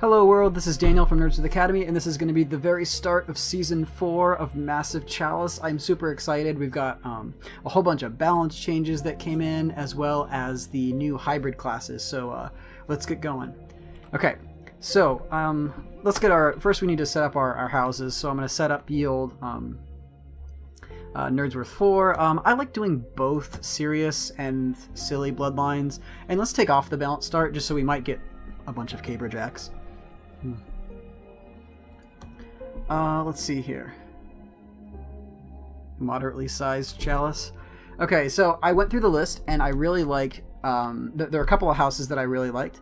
Hello world, this is Daniel from Nerds with Academy, and this is going to be the very start of Season 4 of Massive Chalice. I'm super excited. We've got a whole bunch of balance changes that came in, as well as the new hybrid classes, so let's get going. Okay, so let's get first we need to set up our houses, so I'm going to set up yield Nerdsworth 4. I like doing both serious and silly bloodlines, and let's take off the balance start just so we might get a bunch of Caberjacks. Let's see here. Moderately sized Chalice. Okay, so I went through the list and I really like, there are a couple of houses that I really liked.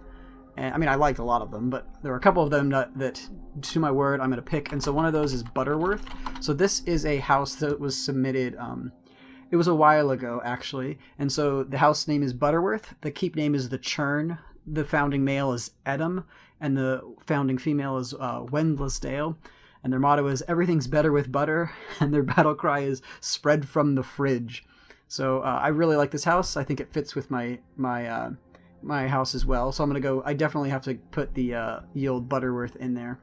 And I mean, I liked a lot of them, but there are a couple of them that to my word, I'm going to pick. And so one of those is Butterworth. So this is a house that was submitted, it was a while ago actually. And so the house name is Butterworth. The keep name is the Churn. The founding male is Edom, and the founding female is Wendlesdale, and their motto is "Everything's better with butter," and their battle cry is "Spread from the fridge." So I really like this house. I think it fits with my house as well. So I'm gonna go. I definitely have to put the yield Butterworth in there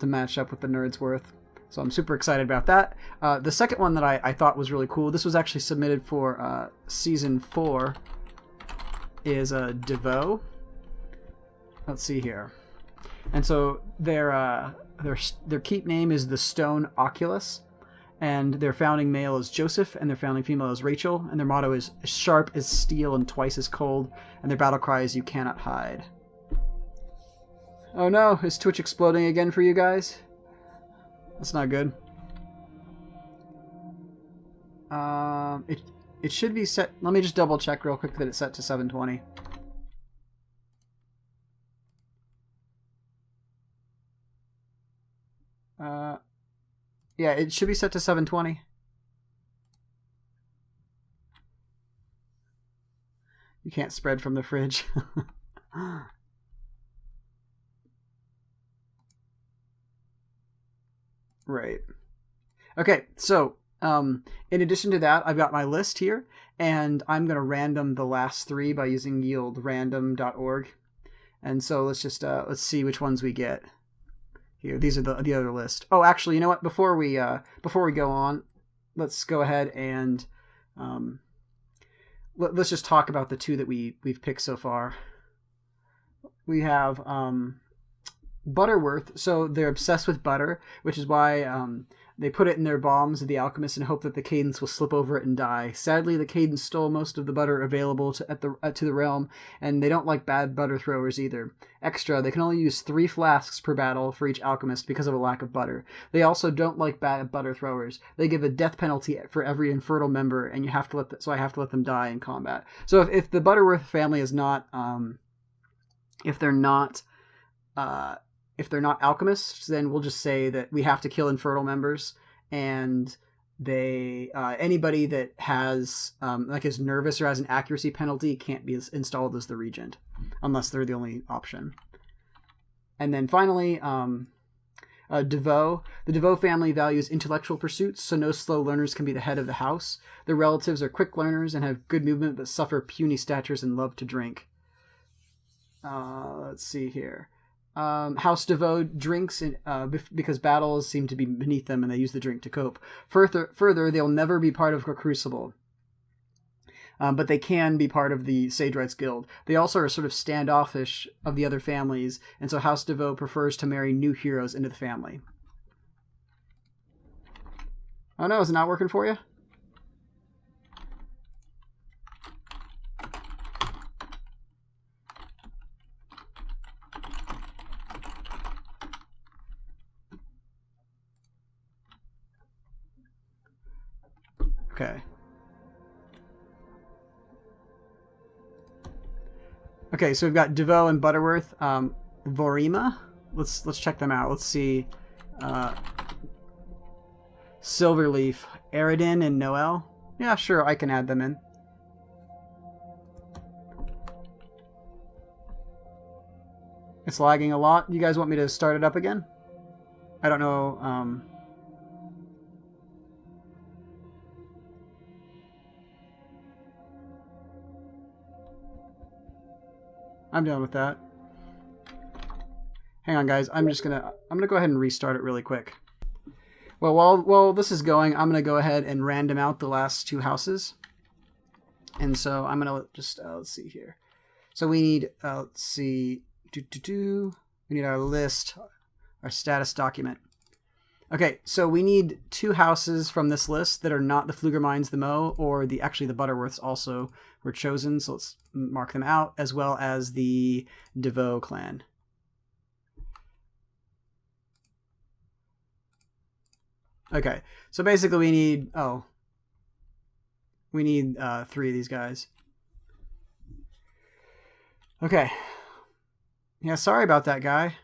to match up with the Nerdsworth. So I'm super excited about that. The second one that I thought was really cool. This was actually submitted for Season 4. Is DeVoe. Let's see here. And so their keep name is the Stone Oculus, and their founding male is Joseph, and their founding female is Rachel, and their motto is "Sharp as steel and twice as cold," and their battle cry is "You cannot hide." Oh no, is Twitch exploding again for you guys? That's not good. It should be set. Let me just double check real quick that it's set to 720. Yeah, it should be set to 720. You can't spread from the fridge. Right. Okay, so in addition to that, I've got my list here, and I'm going to random the last three by using yieldRandom.org. And so let's just let's see which ones we get. Here, these are the other list. Oh, actually, you know what? Before we go on, let's go ahead and let's just talk about the two that we've picked so far. We have Butterworth. So they're obsessed with butter, which is why they put it in their bombs of the alchemist and hope that the Cadence will slip over it and die. Sadly, the Cadence stole most of the butter available to the realm, and they don't like bad butter throwers either. Extra, they can only use 3 flasks per battle for each alchemist because of a lack of butter. They also don't like bad butter throwers. They give a death penalty for every infertile member, and I have to let them die in combat. So if the Butterworth family is not, if they're not alchemists, then we'll just say that we have to kill infertile members, and they anybody that has is nervous or has an accuracy penalty can't be installed as the regent unless they're the only option. And then finally, DeVoe. The DeVoe family values intellectual pursuits, so no slow learners can be the head of the house. Their relatives are quick learners and have good movement, but suffer puny statures and love to drink. Let's see here. House DeVoe drinks because battles seem to be beneath them, and they use the drink to cope. Further, they'll never be part of a crucible, but they can be part of the Sage Rights Guild. They also are sort of standoffish of the other families, and so House DeVoe prefers to marry new heroes into the family. Oh no, is it not working for you? Okay. Okay, so we've got DeVoe and Butterworth. Vorima. Let's check them out. Let's see. Silverleaf, Aridin, and Noel. Yeah, sure, I can add them in. It's lagging a lot. You guys want me to start it up again? I don't know. I'm done with that. Hang on, guys. I'm gonna go ahead and restart it really quick. Well, while this is going, I'm gonna go ahead and random out the last 2 houses. And so I'm gonna just let's see here. So we need let's see, we need our list, our status document. Okay, so we need 2 houses from this list that are not the Pflugermines, the Moe, or actually the Butterworths also were chosen. So let's mark them out, as well as the DeVoe clan. Okay, so basically we need 3 of these guys. Okay. Yeah, sorry about that, guys.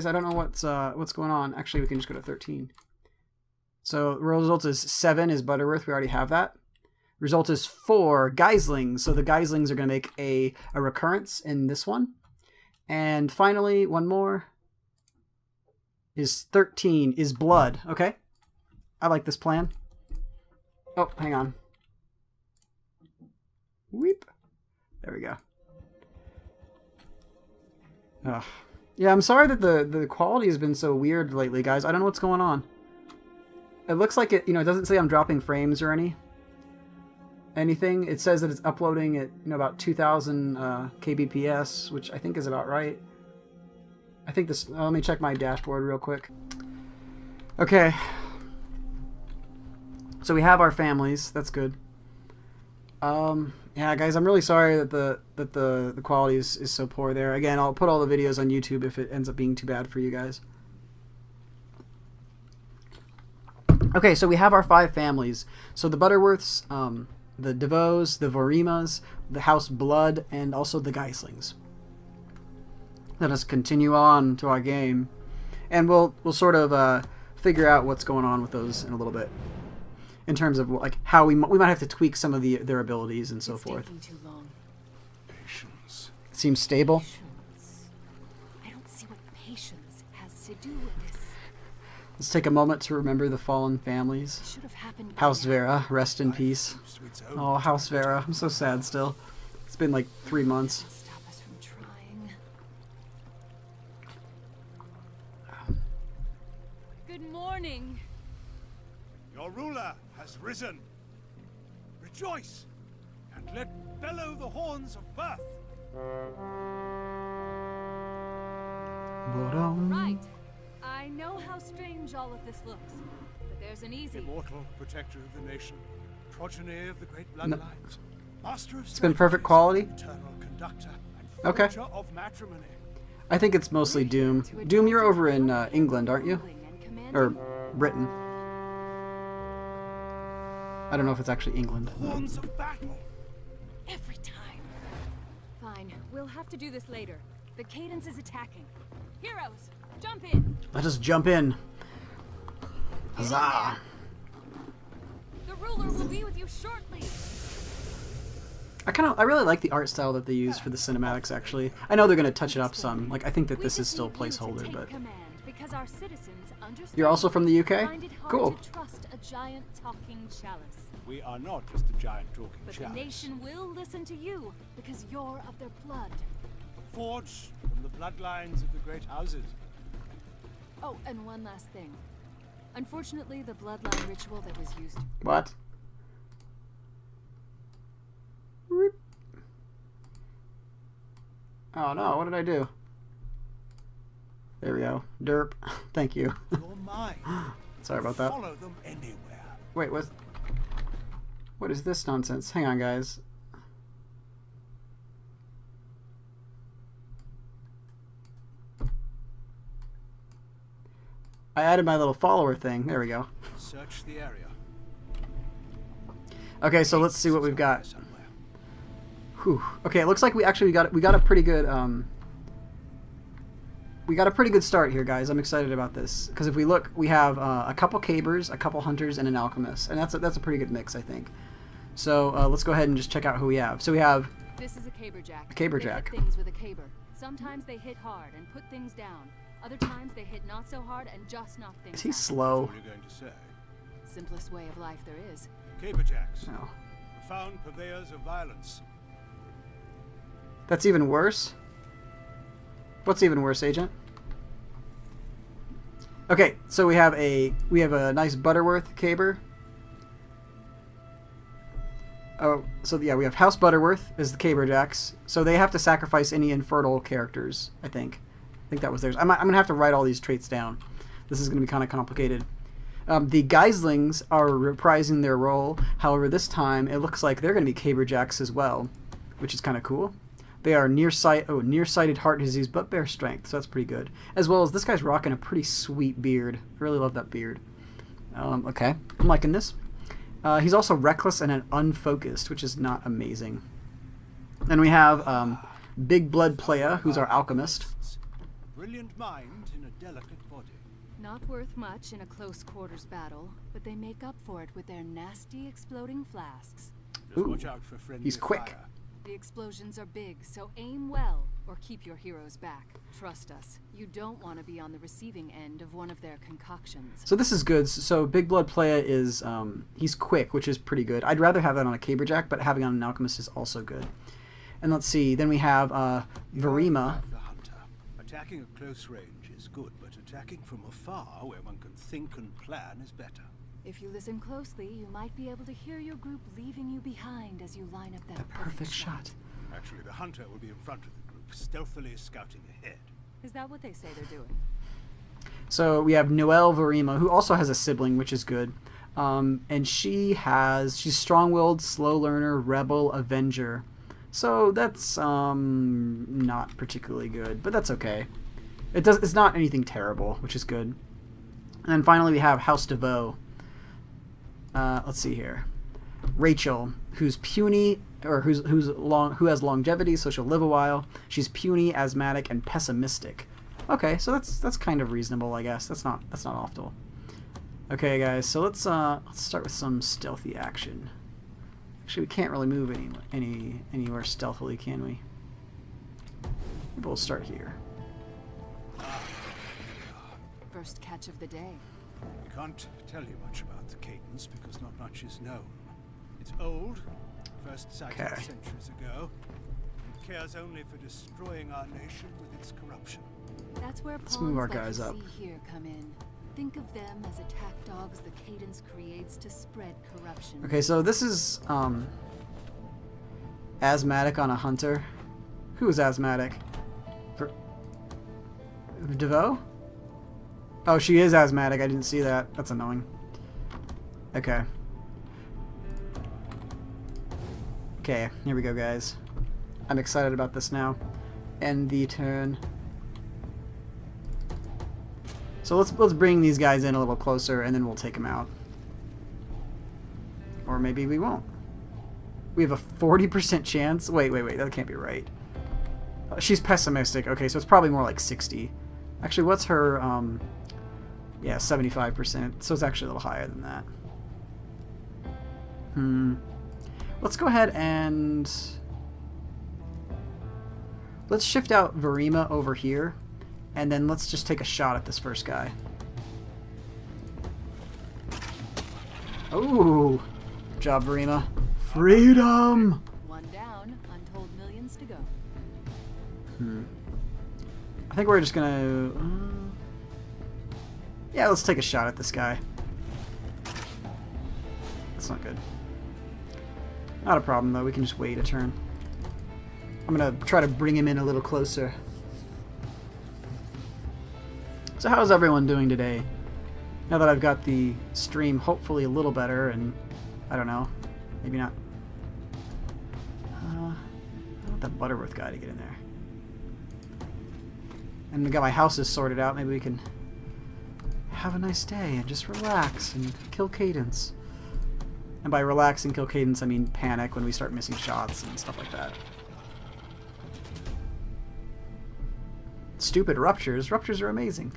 I don't know what's going on. Actually, we can just go to 13. So result is 7 is Butterworth. We already have that. Result is 4 Geislings. So the Geislings are going to make a recurrence in this one. And finally, one more is 13 is Blood. Okay, I like this plan. Oh, hang on. Weep. There we go. Ugh. Yeah, I'm sorry that the quality has been so weird lately, guys. I don't know what's going on. It looks like it, it doesn't say I'm dropping frames or anything. It says that it's uploading at, about 2000 kbps, which I think is about right. I think this, let me check my dashboard real quick. Okay. So we have our families. That's good. Yeah, guys, I'm really sorry that the quality is so poor there. Again, I'll put all the videos on YouTube if it ends up being too bad for you guys. Okay, so we have our 5 families. So the Butterworths, the DeVoes, the Vorimas, the House Blood, and also the Geislings. Let us continue on to our game, and we'll sort of figure out what's going on with those in a little bit, in terms of like how we might have to tweak some of their abilities and so forth. Too long. Patience. It seems stable. Patience. I don't see what patience has to do with this. Let's take a moment to remember the fallen families. It should have happened by House now. Vera, rest in peace. Sweet soul. Oh, House Vera, I'm so sad still. It's been like 3 months. Stop us from trying. Good morning. Your ruler has risen. Rejoice, and let bellow the horns of birth. Right. I know how strange all of this looks, but there's an easy... Immortal protector of the nation, progeny of the great bloodlines, master of It's been perfect quality. eternal conductor, and Okay. forger of matrimony. I think it's mostly Doom. Doom, you're over in England, aren't you? Or Britain. I don't know if it's actually England. Horns of battle. Every time. Fine. We'll have to do this later. The Cadence is attacking. Heroes, jump in. Let us jump in. Huzzah! The ruler will be with you shortly. I really like the art style that they use for the cinematics, actually. I know they're going to touch it up some. Like, I think that this is still placeholder, but... Our citizens understand. You're also from the UK? Find it hard Cool. to trust a giant talking chalice. We are not just a giant talking But chalice. the nation will listen to you because you're of their blood. Forged from the bloodlines of the great houses. Oh, and one last thing. Unfortunately, the bloodline ritual that was used. What? Oh no, what did I do? There we go. Derp. Thank you. Your mind. Sorry about that. Follow them anywhere. Wait, what is this nonsense? Hang on, guys. I added my little follower thing. There we go. Search the area. Okay, so let's see what we've got. Somewhere. Whew. Okay, it looks like we got a pretty good we got a pretty good start here, guys. I'm excited about this because if we look, we have a couple Cabers, a couple Hunters, and an Alchemist, and that's a pretty good mix, I think. So let's go ahead and just check out who we have. So we have This is a Caberjack. A Caberjack. They hit things with a caber. Sometimes they hit hard and put things down. Other times they hit not so hard and just knock things is he out. slow? What are you going to say? Simplest way of life there is. Caberjacks. No, Profound purveyors of violence. that's even worse. What's even worse, Agent? Okay, so we have a nice Butterworth caber. Oh, so yeah, we have House Butterworth is the Caberjacks. So they have to sacrifice any infertile characters, I think. I think that was theirs. I'm going to have to write all these traits down. This is going to be kind of complicated. The Geislings are reprising their role. However, this time it looks like they're going to be Caberjacks as well, which is kind of cool. They are nearsighted heart disease, but bear strength, so that's pretty good. As well as this guy's rocking a pretty sweet beard. I really love that beard. Okay, I'm liking this. He's also reckless and unfocused, which is not amazing. Then we have Big Blood Playa, who's our alchemist. Brilliant mind in a delicate body. Not worth much in a close quarters battle, but they make up for it with their nasty exploding flasks. Just watch out for friendly He's quick. fire. The explosions are big, so aim well, or keep your heroes back. Trust us, you don't want to be on the receiving end of one of their concoctions. So this is good. So Big Blood Playa is, he's quick, which is pretty good. I'd rather have that on a Caberjack, but having on an alchemist is also good. And let's see, then we have Verima. The hunter. Attacking at close range is good, but attacking from afar, where one can think and plan, is better. If you listen closely, you might be able to hear your group leaving you behind as you line up that Perfect shot. Actually, the hunter will be in front of the group, stealthily scouting ahead. Is that what they say they're doing? So we have Noelle Verima, who also has a sibling, which is good. And she's strong-willed, slow learner, rebel, avenger. So that's not particularly good, but that's okay. It's not anything terrible, which is good. And then finally we have House DeVoe. Let's see here. Rachel, who's puny, or who has longevity, so she'll live a while. She's puny, asthmatic, and pessimistic. Okay, so that's kind of reasonable, I guess. That's not awful. Okay, guys, so let's start with some stealthy action. Actually, we can't really move anywhere stealthily, can we? Maybe we'll start here. First catch of the day. Can't tell you much about the Cadence because not much is known. It's old, first sighted Okay. centuries ago. It cares only for destroying our nation with its corruption. That's where Let's move our pawns like guys you up. see here come in. Think of them as attack dogs the Cadence creates to spread corruption. Okay, so this is asthmatic on a hunter. Who is asthmatic? DeVoe? Oh, she is asthmatic. I didn't see that. That's annoying. Okay. Okay, here we go, guys. I'm excited about this now. End the turn. So let's bring these guys in a little closer, and then we'll take them out. Or maybe we won't. We have a 40% chance. Wait. That can't be right. She's pessimistic. Okay, so it's probably more like 60. Actually, what's her... Yeah, 75%. So it's actually a little higher than that. Let's go ahead and... Let's shift out Verima over here. And then let's just take a shot at this first guy. Oh! Good job, Verima. Freedom! One down, untold millions to go. I think we're just gonna... yeah, let's take a shot at this guy. That's not good. Not a problem, though. We can just wait a turn. I'm gonna try to bring him in a little closer. So how's everyone doing today? Now that I've got the stream hopefully a little better, and I don't know, maybe not. I want that Butterworth guy to get in there. And we got my houses sorted out. Maybe we can have a nice day and just relax and kill Cadence. And by relax and kill Cadence, I mean panic when we start missing shots and stuff like that. Stupid ruptures. Ruptures are amazing.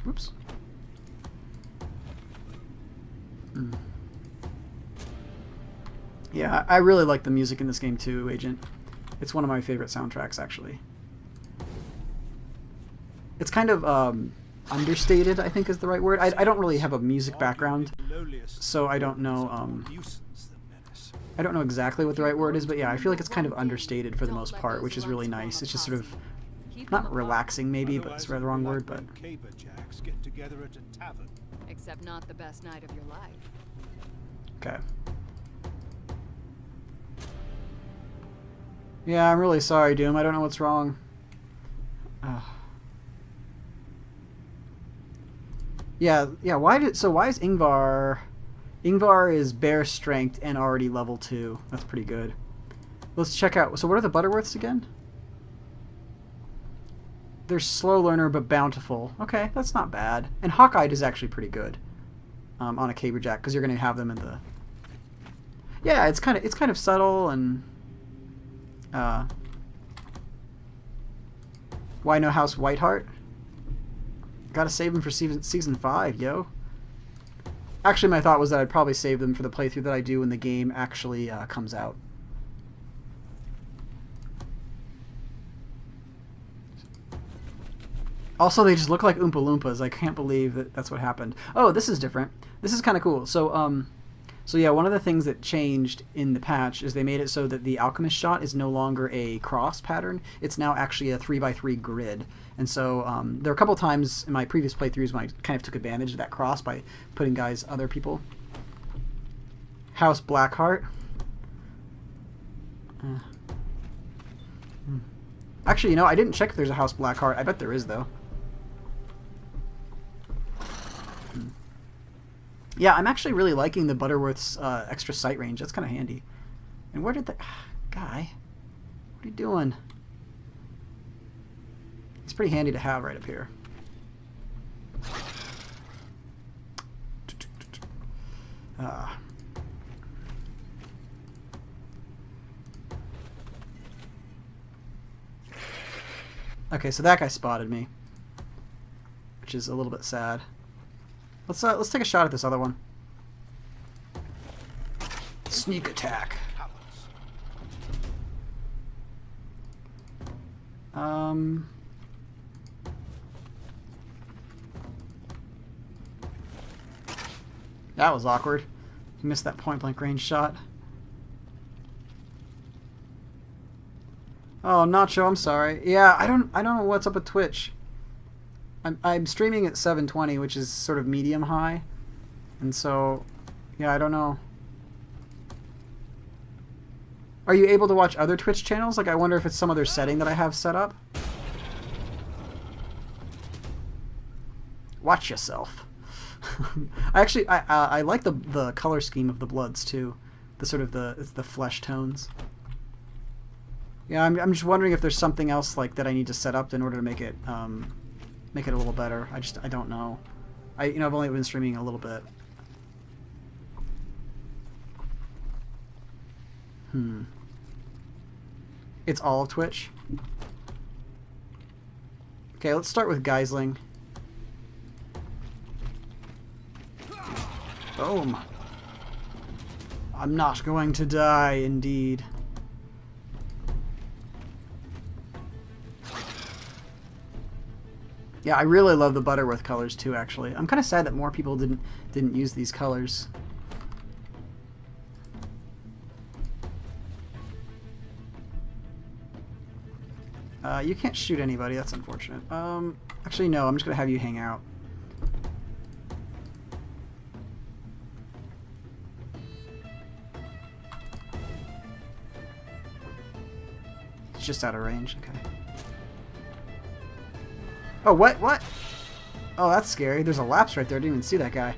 Whoops. Yeah, I really like the music in this game too, Agent. It's one of my favorite soundtracks, actually. It's kind of understated, I think is the right word. I don't really have a music background, so I don't know. I don't know exactly what the right word is, but yeah, I feel like it's kind of understated for the most part, which is really nice. It's just sort of not relaxing, maybe, but it's the wrong word. But Caberjacks get together at a tavern. Except not the best night of your life. okay. Yeah, I'm really sorry, Doom. I don't know what's wrong. Yeah. Why is Ingvar? Ingvar is bear strength and already level 2. That's pretty good. Let's check out. So what are the Butterworths again? They're slow learner but bountiful. Okay, that's not bad. And Hawkeye is actually pretty good on a Caberjack because you're going to have them in the. Yeah, it's kind of subtle and. Why no House Whiteheart? Gotta save them for season 5, yo. Actually, my thought was that I'd probably save them for the playthrough that I do when the game actually comes out. Also, they just look like Oompa Loompas. I can't believe that that's what happened. Oh, this is different. This is kind of cool. So yeah, one of the things that changed in the patch is they made it so that the alchemist shot is no longer a cross pattern. It's now actually a 3x3 grid. And so there are a couple times in my previous playthroughs when I kind of took advantage of that cross by putting other people. House Blackheart. Actually, you know, I didn't check if there's a House Blackheart. I bet there is, though. Yeah, I'm actually really liking the Butterworth's extra sight range. That's kind of handy. And where did the... Guy? What are you doing? It's pretty handy to have right up here. Okay, so that guy spotted me, which is a little bit sad. Let's take a shot at this other one. Sneak attack. That was awkward. You missed that point blank range shot. Oh, Nacho, I'm sorry. Yeah, I don't know what's up with Twitch. I'm streaming at 720, which is sort of medium high, and so yeah, I don't know. Are you able to watch other Twitch channels? Like, I wonder if it's some other setting that I have set up. Watch yourself. I like the color scheme of the bloods too, the sort of the flesh tones. Yeah, I'm just wondering if there's something else like that I need to set up in order to make it a little better. I don't know. I've only been streaming a little bit. It's all of Twitch. Okay, let's start with Geisling. Boom. I'm not going to die, indeed. Yeah, I really love the Butterworth colors too, actually. I'm kind of sad that more people didn't use these colors. You can't shoot anybody, that's unfortunate. Actually, no, I'm just going to have you hang out. It's just out of range, okay. Oh, what? Oh, that's scary. There's a lapse right there. I didn't even see that guy.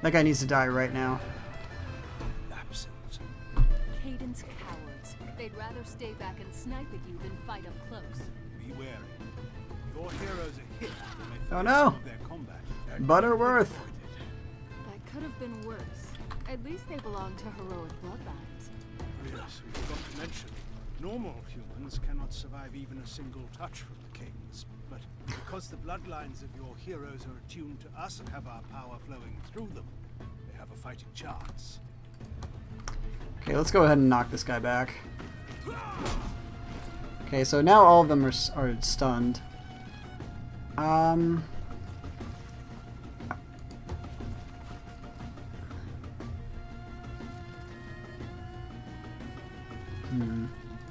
That guy needs to die right now. Lapses. Cadence cowards. They'd rather stay back and snipe at you than fight up close. Be wary. Your heroes are hit when they Oh face no! some of their combat. Butterworth! That could have been worse. At least they belong to heroic bloodlines. Yes, we forgot to mention. Normal humans cannot survive even a single touch from the Cadence, but because the bloodlines of your heroes are attuned to us and have our power flowing through them, they have a fighting chance. Okay, let's go ahead and knock this guy back. Okay, so now all of them are stunned.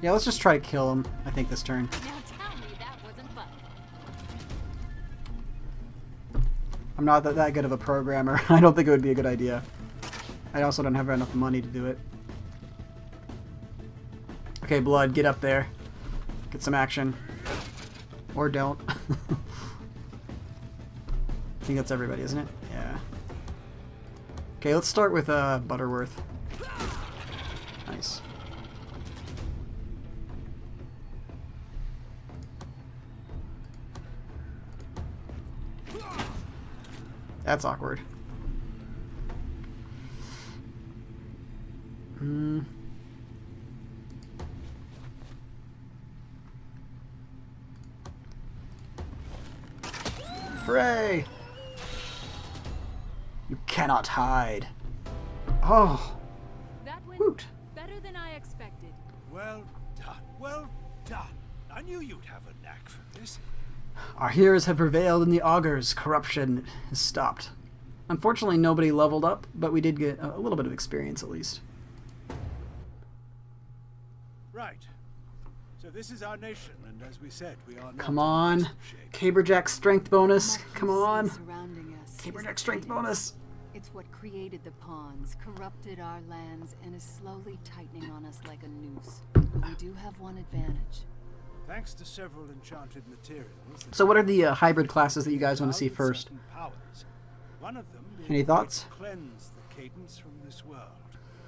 Yeah, let's just try to kill him, I think, this turn. Now tell me that wasn't fun. I'm not that good of a programmer. I don't think it would be a good idea. I also don't have enough money to do it. Okay, Blood, get up there. Get some action. Or don't. I think that's everybody, isn't it? Yeah. Okay, let's start with Butterworth. Nice. That's awkward. Hooray! You cannot hide. Oh. That went Woot. better than I expected. Well done. Well done. I knew you'd have a knack for this. Our heroes have prevailed in the augurs. Corruption is stopped. Unfortunately, nobody leveled up, but we did get a little bit of experience at least. Right. So this is our nation, and as we said, we are not Come in on. massive shape. Caberjack strength bonus. What Come you see on. surrounding us is Caberjack the strength Cadence. bonus. It's what created the pawns, corrupted our lands, and is slowly tightening on us like a noose. But we do have one advantage. Thanks to several enchanted materials. So what are the hybrid classes that you guys want to see first? certain powers. One of them being Any able thoughts? to cleanse the cadence from this world.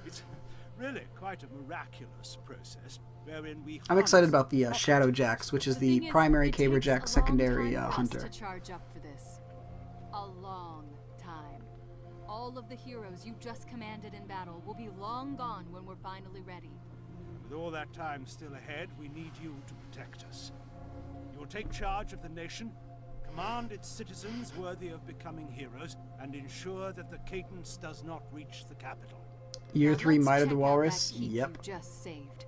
It's really quite a miraculous process wherein we I'm excited harness about the Shadowjacks, which is the thing is, primary it takes a Caberjack, long secondary time for us hunter. to charge up for this. A long time. All of the heroes you just commanded in battle will be long gone when we're finally ready. With all that time still ahead, we need you to protect us. You will take charge of the nation, command its citizens worthy of becoming heroes, and ensure that the cadence does not reach the capital. Year Now 3 let's Might of check the out Walrus. that keep Yep. you just saved.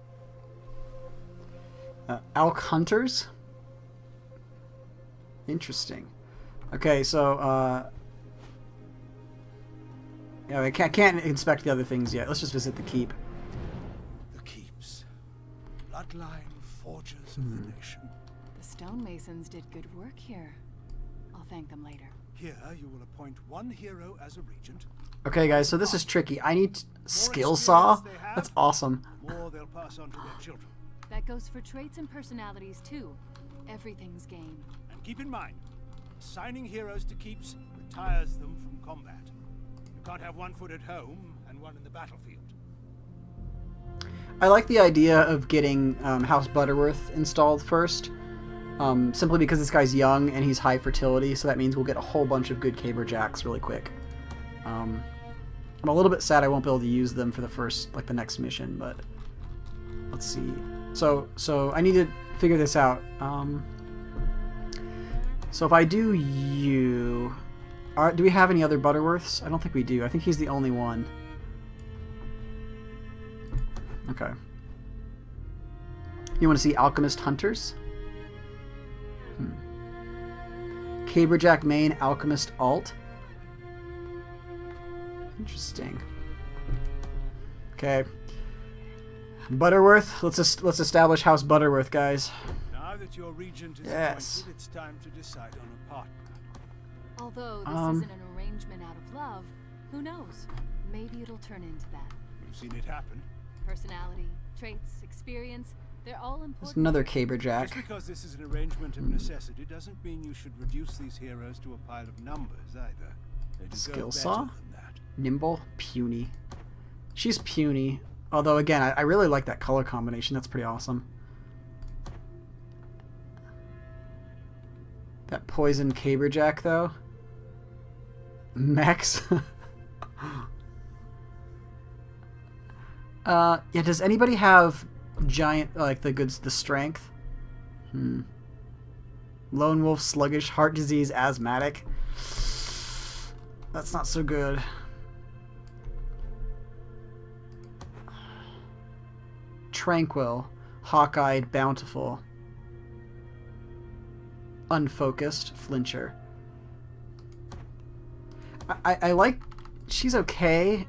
Elk Hunters. Interesting. Okay, so yeah, I can't inspect the other things yet. Let's just visit the keep. The keeps. Bloodline forgers of the nation. The stonemasons did good work here. I'll thank them later. Here you will appoint one hero as a regent. Okay, guys, so this is tricky. I need skill saw. experience they have, That's awesome. The more they'll pass on to their children. That goes for traits and personalities too. Everything's game. And keep in mind, assigning heroes to keeps retires them from combat. You can't have one foot at home and one in the battlefield. I like the idea of getting House Butterworth installed first, simply because this guy's young and he's high fertility, so that means we'll get a whole bunch of good Caberjacks really quick. I'm a little bit sad I won't be able to use them for the next mission, but let's see. So I need to figure this out. So if I do you, do we have any other Butterworths? I don't think we do. I think he's the only one. Okay. You want to see Alchemist Hunters? Caberjack main, Alchemist alt. Interesting. Okay. Butterworth. Let's establish House Butterworth, guys. Now that your regent is Yes. appointed, it's time to decide on a partner. Although this isn't an arrangement out of love, who knows? Maybe it'll turn into that. You've seen it happen. Personality, traits, experience, they're all There's important. another Just Caberjack. because this is an arrangement of necessity doesn't mean you should reduce these heroes to a pile of numbers either. They deserve Skill better saw? than that. Nimble, puny. She's puny. Although, again, I really like that color combination. That's pretty awesome. That poison Caberjack, though. Max. Yeah, does anybody have giant, like, the strength? Lone wolf, sluggish, heart disease, asthmatic. That's not so good. Tranquil, hawk-eyed, bountiful. Unfocused, flincher. I like, she's okay,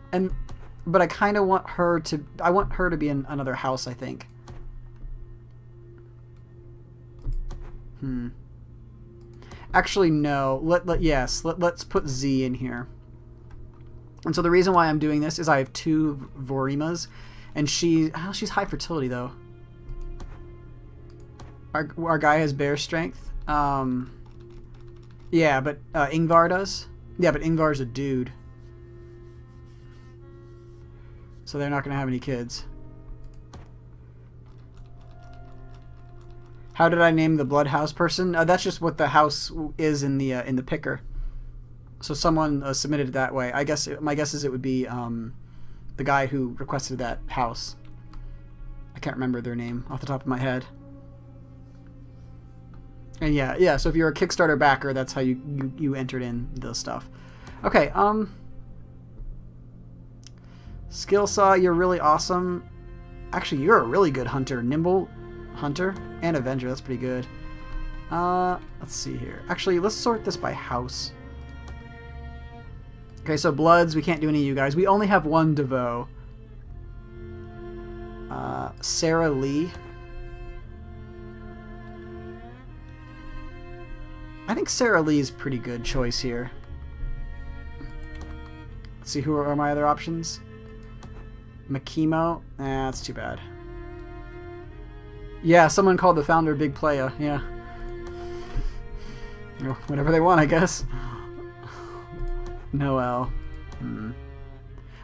but I kind of want her to, I want her to be in another house, I think. Actually, no. Let's put Z in here. And so the reason why I'm doing this is I have 2 Vorimas, and she's high fertility though. Our guy has bear strength. Yeah, but Ingvar does. Yeah, but Ingvar's a dude, so they're not gonna have any kids. How did I name the blood house person? That's just what the house is in the picker. So someone submitted it that way. I guess my guess is it would be the guy who requested that house. I can't remember their name off the top of my head. And yeah. So if you're a Kickstarter backer, that's how you entered in the stuff. Okay. Skill saw, you're really awesome. Actually, you're a really good hunter. Nimble hunter and avenger. That's pretty good. Let's see here. Actually, let's sort this by house. Okay, so bloods, we can't do any of you guys. We only have 1 DeVoe. Sarah Lee. I think Sarah Lee is a pretty good choice here. Let's see, who are my other options? Makimo. That's too bad. Yeah, someone called the founder Big Playa. Yeah. Whatever they want, I guess. Noel.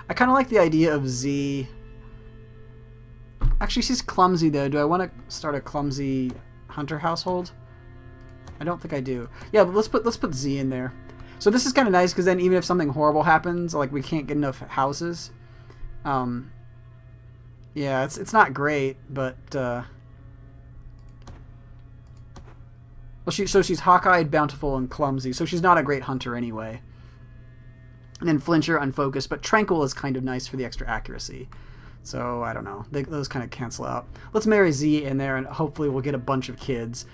I kind of like the idea of Z. Actually, she's clumsy though. Do I want to start a clumsy hunter household? I don't think I do. Yeah, but let's put Z in there. So this is kind of nice because then even if something horrible happens, like we can't get enough houses. Yeah, it's not great, but well, she's hawk-eyed, bountiful, and clumsy, so she's not a great hunter anyway. And then flincher, unfocused, but tranquil is kind of nice for the extra accuracy. So I don't know, those kind of cancel out. Let's marry Z in there, and hopefully we'll get a bunch of kids.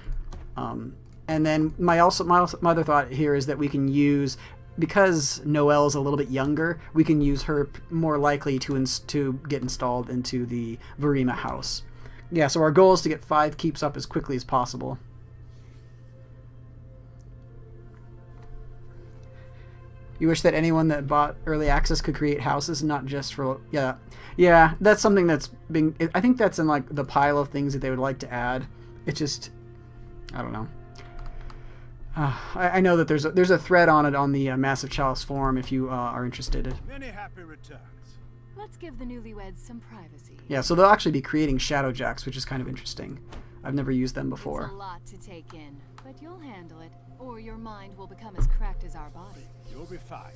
And then my other thought here is that we can use, because Noelle's a little bit younger, we can use her more likely to get installed into the Vorima house. Yeah, so our goal is to get 5 keeps up as quickly as possible. You wish that anyone that bought early access could create houses, not just for... Yeah, that's something that's being... I think that's in like the pile of things that they would like to add. It just... I don't know. I know that there's a thread on it on the Massive Chalice forum if you are interested. Many happy returns. Let's give the newlyweds some privacy. Yeah, so they'll actually be creating Shadowjacks, which is kind of interesting. I've never used them before. It's a lot to take in, but you'll handle it, or your mind will become as cracked as our body. You'll be fine.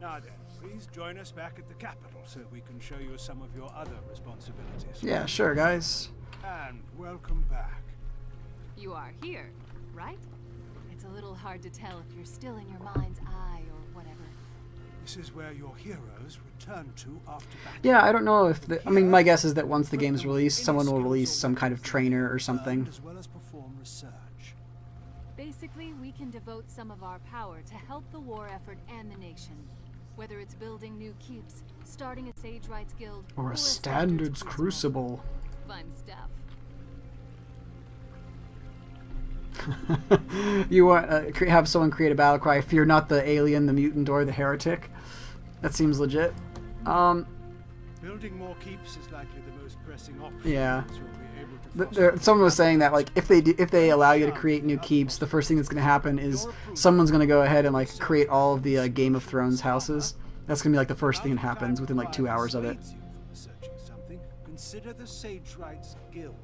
Now then, please join us back at the capital so we can show you some of your other responsibilities. Yeah, sure, guys. And welcome back. You are here, right? It's a little hard to tell if you're still in your mind's eye or whatever. This is where your heroes return to after battle. Yeah, I don't know if I mean, my guess is that once the game's released, someone will release some kind of trainer or something. As well as perform research. Basically, we can devote some of our power to help the war effort and the nation. Whether it's building new keeps, starting a Sage Rights Guild, Or a Standards Crucible. Fun stuff. You want have someone create a battle cry, fear not the alien, the mutant, or the heretic. That seems legit. Building more keeps is likely the most pressing option. Yeah. As you'll be able to Someone was saying that, like, if they allow you to create new keeps, the first thing that's going to happen is someone's going to go ahead and like create all of the Game of Thrones houses. That's going to be like the first thing that happens within like 2 hours of it. Consider the Sage Rights Guild.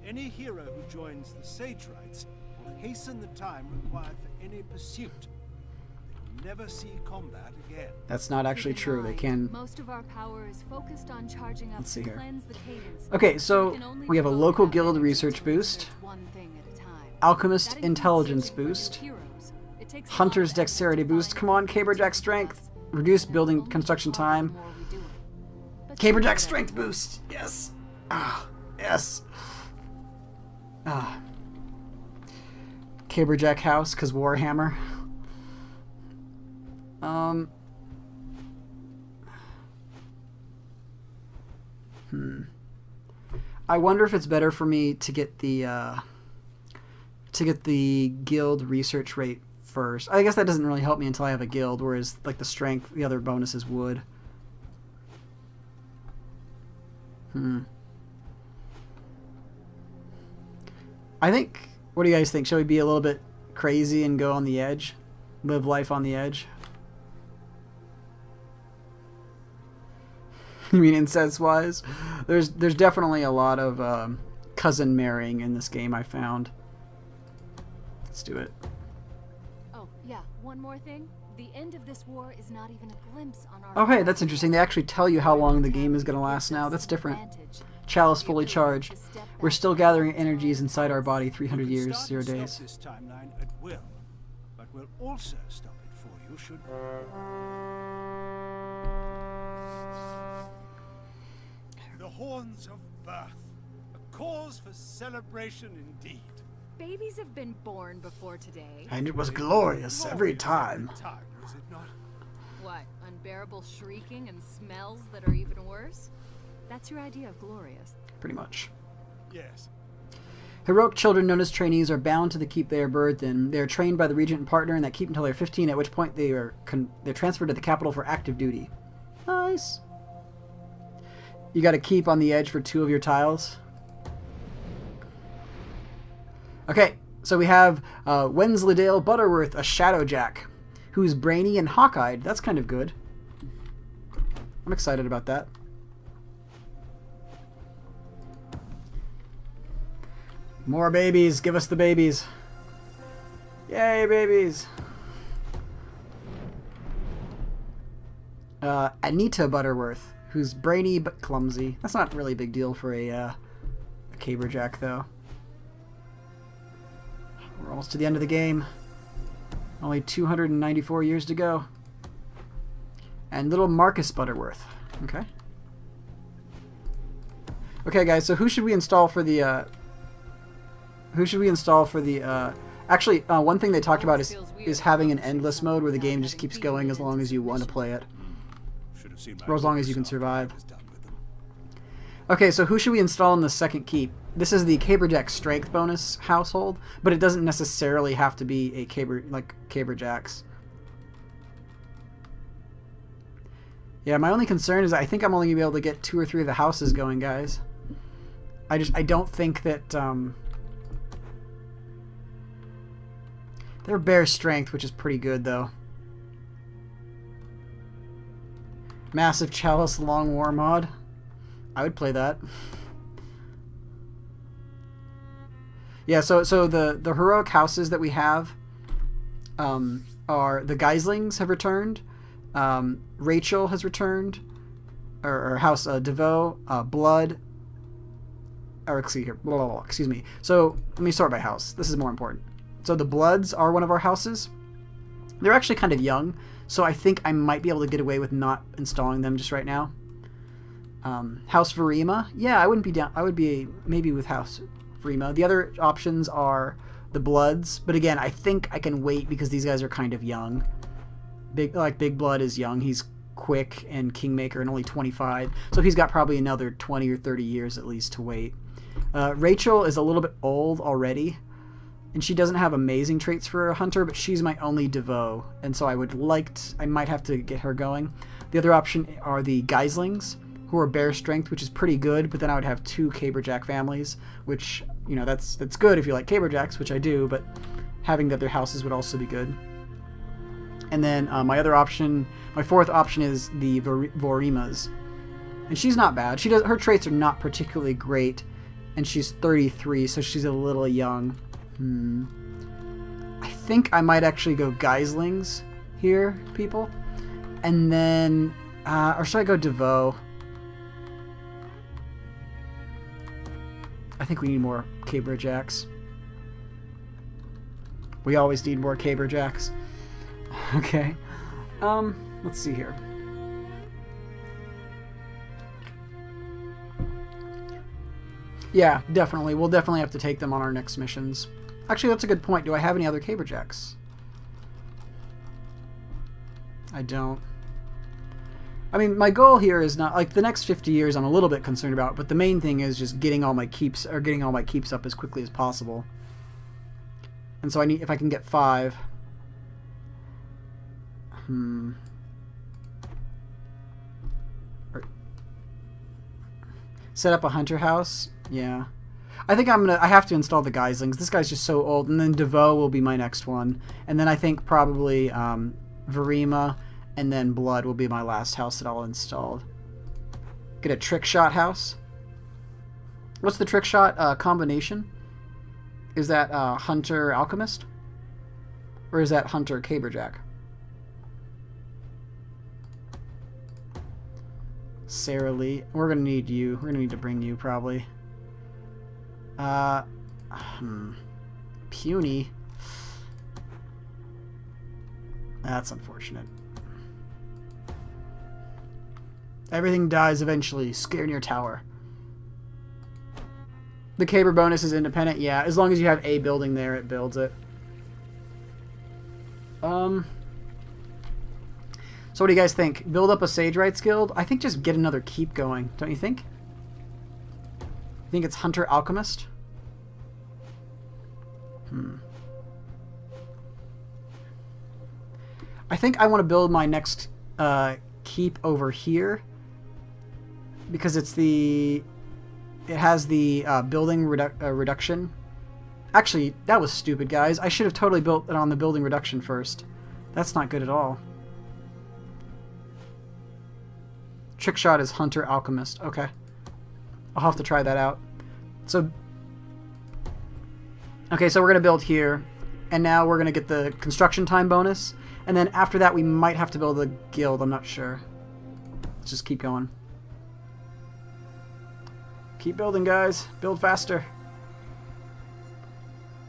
Any hero who joins the Sage Rights will hasten the time required for any pursuit. They will never see combat again. That's not actually true. They can... Most of our power is focused on charging up Let's see to here. cleanse the cadence. Okay, so we have a local guild research boost, alchemist intelligence boost, hunter's dexterity boost. Come on, Caberjack strength. Reduce building construction time. Caberjack strength boost. Yes. Ah, yes. Ah. Caberjack house, cause Warhammer. I wonder if it's better for me to get the to get the guild research rate first. I guess that doesn't really help me until I have a guild, whereas like the strength, the other bonuses would. I think, what do you guys think? Shall we be a little bit crazy and go on the edge? Live life on the edge? You mean incest-wise? There's definitely a lot of cousin marrying in this game, I found. Let's do it. Oh, yeah, one more thing. The end of this war is not even a glimpse on our... Oh, hey, that's interesting. They actually tell you how long the game is going to last now. That's different. Chalice fully charged. We're still gathering energies inside our body 300 years, 0 days. Stop this timeline at will, but we'll also stop it for you should... The horns of birth. A cause for celebration indeed. Babies have been born before today. And it was glorious every time. Is it not? What, unbearable shrieking and smells that are even worse? That's your idea of glorious. Pretty much. Yes. Heroic children known as trainees are bound to the keep they are birthed in. They are trained by the regent and partner in that keep until they're 15, at which point they're transferred to the capital for active duty. Nice. You got to keep on the edge for 2 of your tiles. Okay, so we have Wensleydale Butterworth, a Shadowjack, who's brainy and hawk-eyed. That's kind of good. I'm excited about that. More babies. Give us the babies. Yay, babies. Anita Butterworth, who's brainy but clumsy. That's not really a big deal for a Caberjack, though. We're almost to the end of the game. Only 294 years to go. And little Marcus Butterworth. Okay. Okay, guys. So who should we install for the? Actually, one thing they talked about is having an endless mode where the game just keeps going as long as you want to play it, or as long as you can survive. Okay, so who should we install in the second keep? This is the Caberjack strength bonus household, but it doesn't necessarily have to be a Caberjacks. Yeah, my only concern is I think I'm only gonna be able to get 2 or 3 of the houses going, guys. I don't think that they're bear strength, which is pretty good though. Massive Chalice Long War mod. I would play that. Yeah, so the heroic houses that we have are the Geislings have returned, Rachel has returned, or House DeVoe, Blood, or excuse me. So let me sort by house. This is more important. So the Bloods are one of our houses. They're actually kind of young, so I think I might be able to get away with not installing them just right now. House Verima, yeah, I wouldn't be down. I would be maybe with House Verima. The other options are the Bloods, but again, I think I can wait because these guys are kind of young. Big Blood is young. He's quick and Kingmaker and only 25, so he's got probably another 20 or 30 years at least to wait. Rachel is a little bit old already, and she doesn't have amazing traits for a hunter, but she's my only DeVoe, and so I might have to get her going. The other option are the Geislings, who are bear strength, which is pretty good, but then I would have 2 Caberjack families, which, you know, that's good if you like Caberjacks, which I do, but having the other houses would also be good. And then my 4th option is the Vorimas, and she's not bad. Her traits are not particularly great, and she's 33, so she's a little young. I think I might actually go Geislings here, people, and then or should I go DeVoe? I think we need more Caberjacks. We always need more Caberjacks. Okay. Let's see here. Yeah, definitely. We'll definitely have to take them on our next missions. Actually, that's a good point. Do I have any other Caberjacks? I don't. I mean, my goal here is not, like, the next 50 years I'm a little bit concerned about, but the main thing is just getting all my keeps up as quickly as possible. And so I need, if I can get 5. Set up a hunter house. Yeah. I think I have to install the Geislings. This guy's just so old. And then DeVoe will be my next one. And then I think probably Verima and then Blood will be my last house that I'll install. Get a trick shot house. What's the trick shot combination? Is that Hunter Alchemist? Or is that Hunter Caberjack? Sarah Lee. We're going to need you. We're going to need to bring you probably. Puny. That's unfortunate. Everything dies eventually. Scare near tower. The Caber bonus is independent. Yeah, as long as you have a building there, it builds it. So what do you guys think? Build up a Sage Rights Guild? I think just get another keep going. Don't you think? I think it's Hunter Alchemist. I think I want to build my next keep over here because it's the it has the building reduction. Actually, that was stupid, guys. I should have totally built it on the building reduction first. That's not good at all. Trick shot is Hunter Alchemist. Okay. I'll have to try that out. So, okay, so we're going to build here. And now we're going to get the construction time bonus. And then after that, we might have to build a guild. I'm not sure. Let's just keep going. Keep building, guys. Build faster.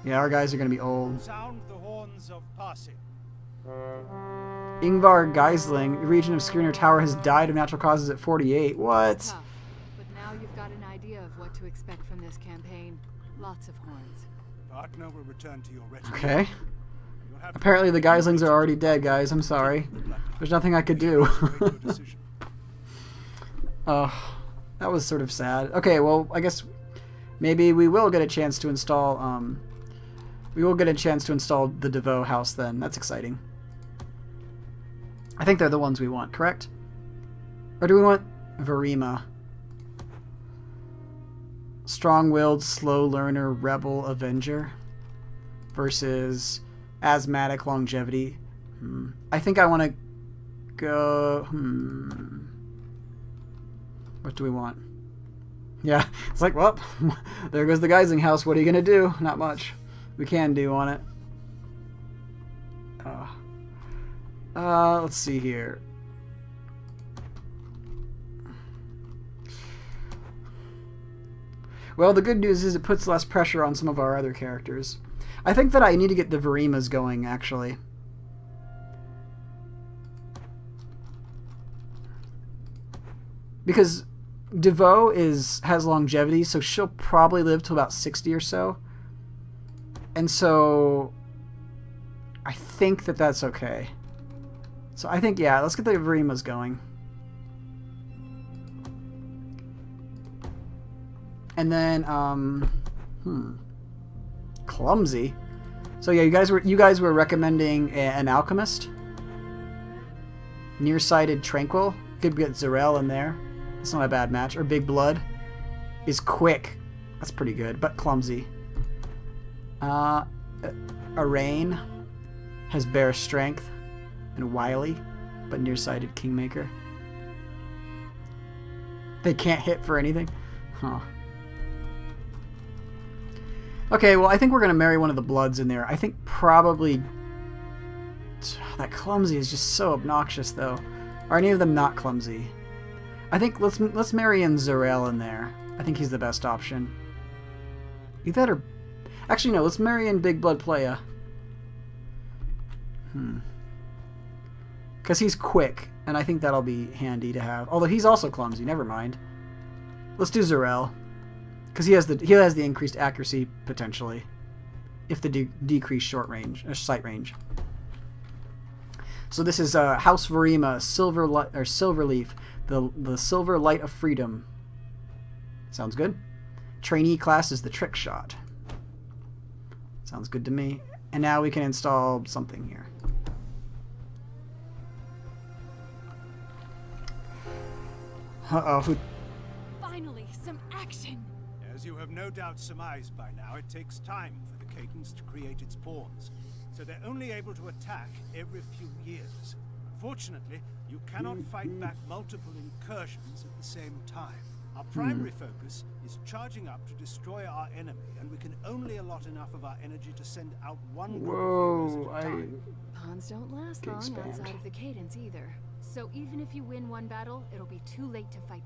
Yeah, our guys are going to be old. Sound the horns of passing. Ingvar Geisling, the region of Skirner Tower, has died of natural causes at 48. What? Tough, but now you've got an idea of what to expect from this campaign. Lots of horns. Partner will return to your retinue. Okay. Apparently the Geislings are already dead, guys. I'm sorry. There's nothing I could do. Oh, that was sort of sad. Okay, well, I guess maybe we will get a chance to install the DeVoe house then. That's exciting. I think they're the ones we want, correct? Or do we want Verima? Strong-willed, slow learner, rebel, avenger versus asthmatic, longevity. I think I want to go... What do we want? Yeah, it's like, well, there goes the Geisling house. What are you going to do? Not much. We can do on it. Let's see here. Well, the good news is it puts less pressure on some of our other characters. I think that I need to get the Verimas going, actually. Because DeVoe has longevity, so she'll probably live till about 60 or so. And so I think that that's okay. So I think, yeah, let's get the Verimas going. And then, clumsy. So yeah, you guys were recommending an alchemist. Nearsighted Tranquil. Could get Zarel in there. It's not a bad match. Or Big Blood is quick. That's pretty good, but clumsy. Arain has bare strength and wily, but nearsighted Kingmaker. They can't hit for anything? Huh. Okay, well, I think we're going to marry one of the Bloods in there. I think probably... That clumsy is just so obnoxious, though. Are any of them not clumsy? I think let's marry in Zarel in there. I think he's the best option. Either that or... Actually, no, let's marry in Big Blood Playa. Because he's quick, and I think that'll be handy to have. Although he's also clumsy, never mind. Let's do Zarel. Because he has the increased accuracy, potentially. If the decreased short range, sight range. So this is House Verima, Silverleaf, the Silver Light of Freedom. Sounds good. Trainee class is the Trick Shot. Sounds good to me. And now we can install something here. Uh-oh, who... Finally, some action! As you have no doubt surmised by now, it takes time for the Cadence to create its pawns, so they're only able to attack every few years. Unfortunately, you cannot fight back multiple incursions at the same time. Our primary focus is charging up to destroy our enemy, and we can only allot enough of our energy to send out one group of heroes at a time. Pawns don't last Get long spammed. outside of the Cadence either. So even if you win one battle, it'll be too late to fight the